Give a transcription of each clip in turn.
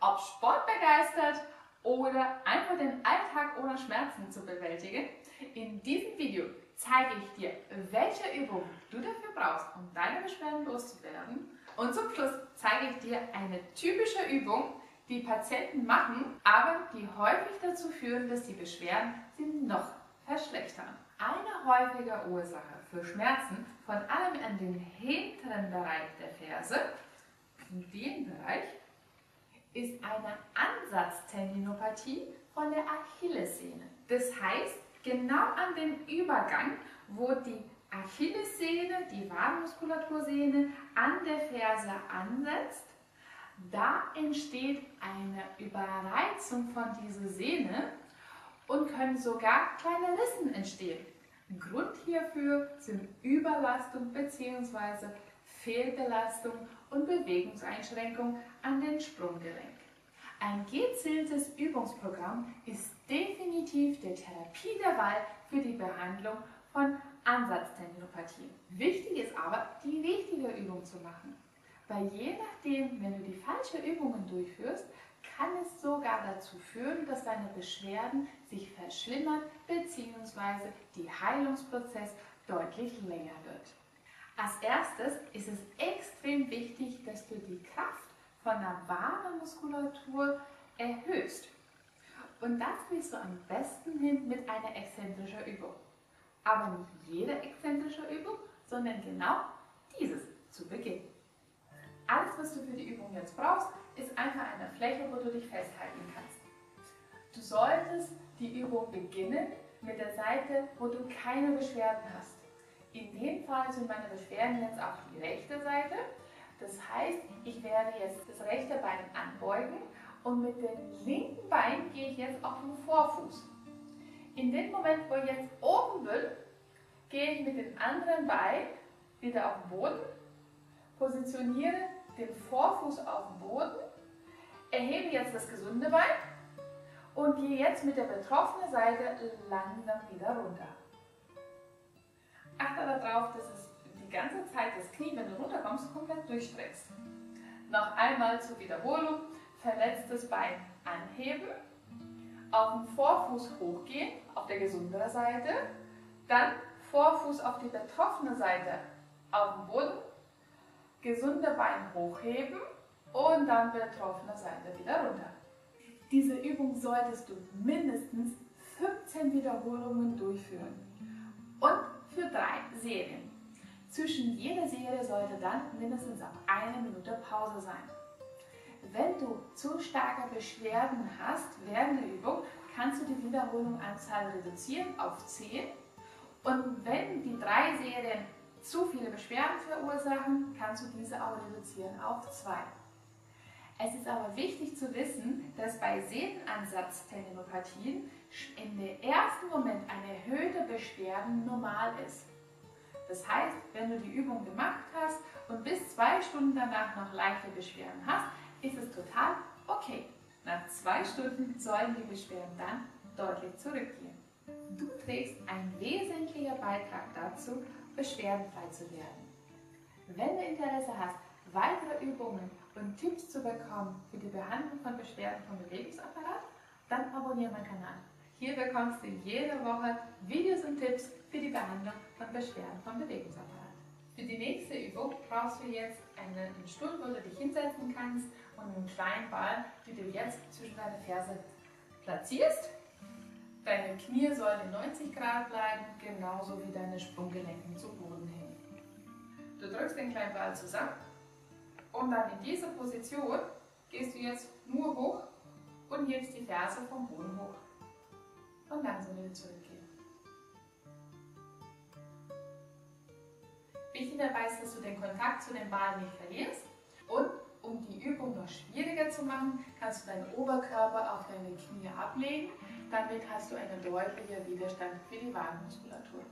Ob sportbegeistert oder einfach den Alltag ohne Schmerzen zu bewältigen, in diesem Video zeige ich dir, welche Übungen du dafür brauchst, um deine Beschwerden loszuwerden. Und zum Schluss zeige ich dir eine typische Übung, die Patienten machen, aber die häufig dazu führen, dass die Beschwerden sie noch verschlechtern. Eine häufige Ursache für Schmerzen, vor allem an dem hinteren Bereich der Ferse, in dem Bereich, ist eine Ansatztendinopathie von der Achillessehne. Das heißt, genau an dem Übergang, wo die Achillessehne, die Wadenmuskulatursehne, an der Ferse ansetzt, da entsteht eine Überreizung von dieser Sehne und können sogar kleine Rissen entstehen. Grund hierfür sind Überlastung bzw. Fehlbelastung und Bewegungseinschränkung an den Sprunggelenk. Ein gezieltes Übungsprogramm ist definitiv die Therapie der Wahl für die Behandlung von Ansatztendinopathien. Wichtig ist aber, die richtige Übung zu machen. Weil je nachdem, wenn du die falsche Übungen durchführst, kann es sogar dazu führen, dass deine Beschwerden sich verschlimmern bzw. der Heilungsprozess deutlich länger wird. Als erstes ist es extrem wichtig, dass du die Kraft von der Wadenmuskulatur erhöhst. Und das kriegst du am besten hin mit einer exzentrischen Übung. Aber nicht jede exzentrische Übung, sondern genau dieses zu Beginn. Alles, was du für die Übung jetzt brauchst, ist einfach eine Fläche, wo du dich festhalten kannst. Du solltest die Übung beginnen mit der Seite, wo du keine Beschwerden hast. In dem Fall sind meine Beschwerden jetzt auf die rechte Seite. Das heißt, ich werde jetzt das rechte Bein anbeugen und mit dem linken Bein gehe ich jetzt auf den Vorfuß. In dem Moment, wo ich jetzt oben bin, gehe ich mit dem anderen Bein wieder auf den Boden, positioniere den Vorfuß auf den Boden, erhebe jetzt das gesunde Bein und gehe jetzt mit der betroffenen Seite langsam wieder runter. Achte darauf, dass es die ganze Zeit das Knie, wenn du runterkommst, komplett durchstreckst. Noch einmal zur Wiederholung, verletztes Bein anheben, auf den Vorfuß hochgehen, auf der gesunderen Seite, dann Vorfuß auf die betroffene Seite auf den Boden, gesunde Bein hochheben und dann betroffene Seite wieder runter. Diese Übung solltest du mindestens 15 Wiederholungen durchführen und für 3 Serien. Zwischen jeder Serie sollte dann mindestens auch 1 Minute Pause sein. Wenn du zu starke Beschwerden hast während der Übung, kannst du die Wiederholungsanzahl reduzieren auf 10 und wenn die 3 Serien zu viele Beschwerden verursachen, kannst du diese auch reduzieren auf 2. Es ist aber wichtig zu wissen, dass bei Sehnenansatztendinopathien in dem ersten Moment eine erhöhte Beschwerden normal ist. Das heißt, wenn du die Übung gemacht hast und bis 2 Stunden danach noch leichte Beschwerden hast, ist es total okay. Nach 2 Stunden sollen die Beschwerden dann deutlich zurückgehen. Du trägst einen wesentlichen Beitrag dazu, beschwerdenfrei zu werden. Wenn du Interesse hast, weitere Übungen und Tipps zu bekommen für die Behandlung von Beschwerden vom Bewegungsapparat, dann abonniere meinen Kanal. Hier bekommst du jede Woche Videos und Tipps für die Behandlung von Beschwerden vom Bewegungsapparat. Für die nächste Übung brauchst du jetzt einen Stuhl, wo du dich hinsetzen kannst und einen kleinen Ball, den du jetzt zwischen deine Ferse platzierst. Deine Knie sollen in 90 Grad bleiben, genauso wie deine Sprunggelenke zum Boden hin. Du drückst den kleinen Ball zusammen und dann in dieser Position gehst du jetzt nur hoch und hebst die Ferse vom Boden hoch und langsam wieder zurückgehen. Wichtig dabei ist, dass du den Kontakt zu dem Ball nicht verlierst und um die Übung noch schwieriger zu machen, kannst du deinen Oberkörper auf deine Knie ablegen. Damit hast du einen deutlichen Widerstand für die Wadenmuskulatur.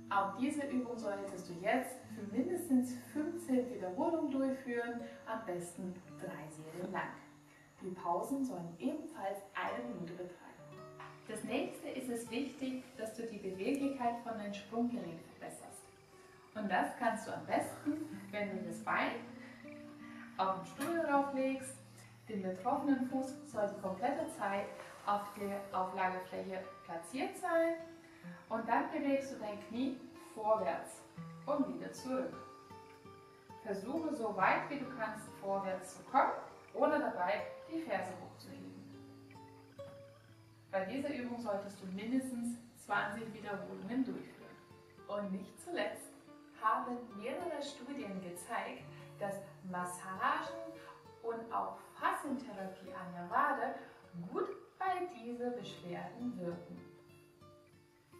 Auch diese Übung solltest du jetzt für mindestens 15 Wiederholungen durchführen, am besten 3 Serien lang. Die Pausen sollen ebenfalls 1 Minute betreiben. Das nächste ist es wichtig, dass du die Beweglichkeit von deinem Sprunggelenk verbesserst. Und das kannst du am besten, wenn du das Bein auf den Stuhl drauflegst. Den betroffenen Fuß soll die komplette Zeit auf der Auflagefläche platziert sein. Und dann bewegst du dein Knie vorwärts und wieder zurück. Versuche so weit wie du kannst vorwärts zu kommen, ohne dabei die Ferse hochzuheben. Bei dieser Übung solltest du mindestens 20 Wiederholungen durchführen. Und nicht zuletzt haben mehrere Studien gezeigt, dass Massagen und auch Fassentherapie an der Wade gut bei diesen Beschwerden wirken.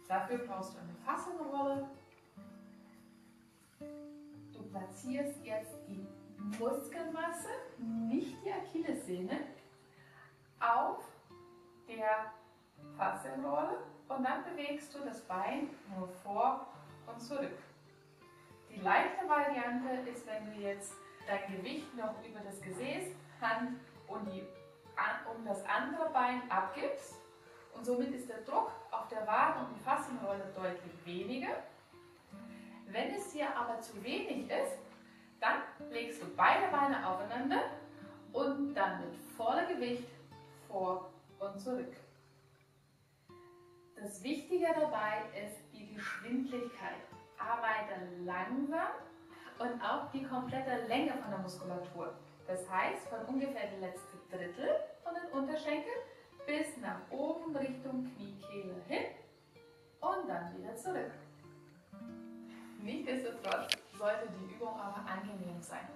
Dafür brauchst du eine Fassenrolle. Du platzierst jetzt die Muskelmasse, nicht die Achillessehne, auf der Fassenrolle und dann bewegst du das Bein nur vor und zurück. Die leichte Variante ist, wenn du jetzt dein Gewicht noch über das Gesäß, Hand und das andere Bein abgibst und somit ist der Druck auf der Wade und die Fassenrolle deutlich weniger. Wenn es dir aber zu wenig ist, dann legst du beide Beine aufeinander und dann mit vollem Gewicht vor und zurück. Das Wichtige dabei ist die Geschwindigkeit. Arbeite langsam und auch die komplette Länge von der Muskulatur. Das heißt, von ungefähr das letzte Drittel von den Unterschenkeln bis nach oben Richtung Kniekehle hin und dann wieder zurück. Nichtsdestotrotz sollte die Übung aber angenehm sein.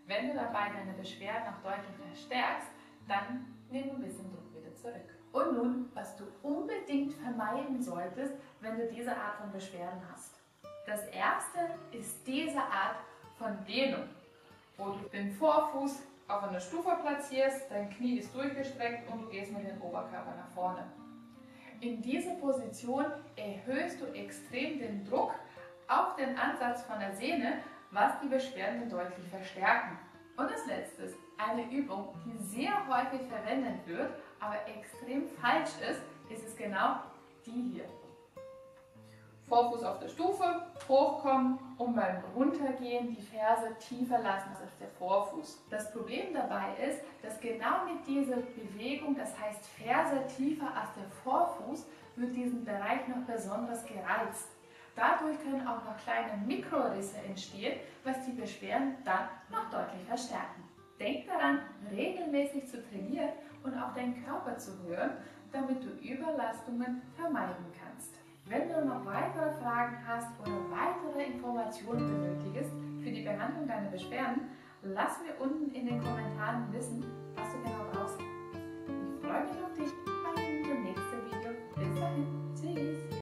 Wenn du dabei deine Beschwerden noch deutlich verstärkst, dann nimm ein bisschen Druck wieder zurück. Und nun, was du unbedingt vermeiden solltest, wenn du diese Art von Beschwerden hast. Das erste ist diese Art von Dehnung, wo du den Vorfuß auf einer Stufe platzierst, dein Knie ist durchgestreckt und du gehst mit dem Oberkörper nach vorne. In dieser Position erhöhst du extrem den Druck auf den Ansatz von der Sehne, was die Beschwerden deutlich verstärken. Und das letzte ist eine Übung, die sehr häufig verwendet wird, aber extrem falsch ist es genau die hier. Vorfuß auf der Stufe, hochkommen und beim Runtergehen die Ferse tiefer lassen als der Vorfuß. Das Problem dabei ist, dass genau mit dieser Bewegung, das heißt Ferse tiefer als der Vorfuß, wird diesen Bereich noch besonders gereizt. Dadurch können auch noch kleine Mikrorisse entstehen, was die Beschwerden dann noch deutlich verstärken. Denk daran, regelmäßig zu trainieren und auf deinen Körper zu hören, damit du Überlastungen vermeiden kannst. Wenn du noch weitere Fragen hast oder weitere Informationen benötigst für die Behandlung deiner Beschwerden, lass mir unten in den Kommentaren wissen, was du genau brauchst.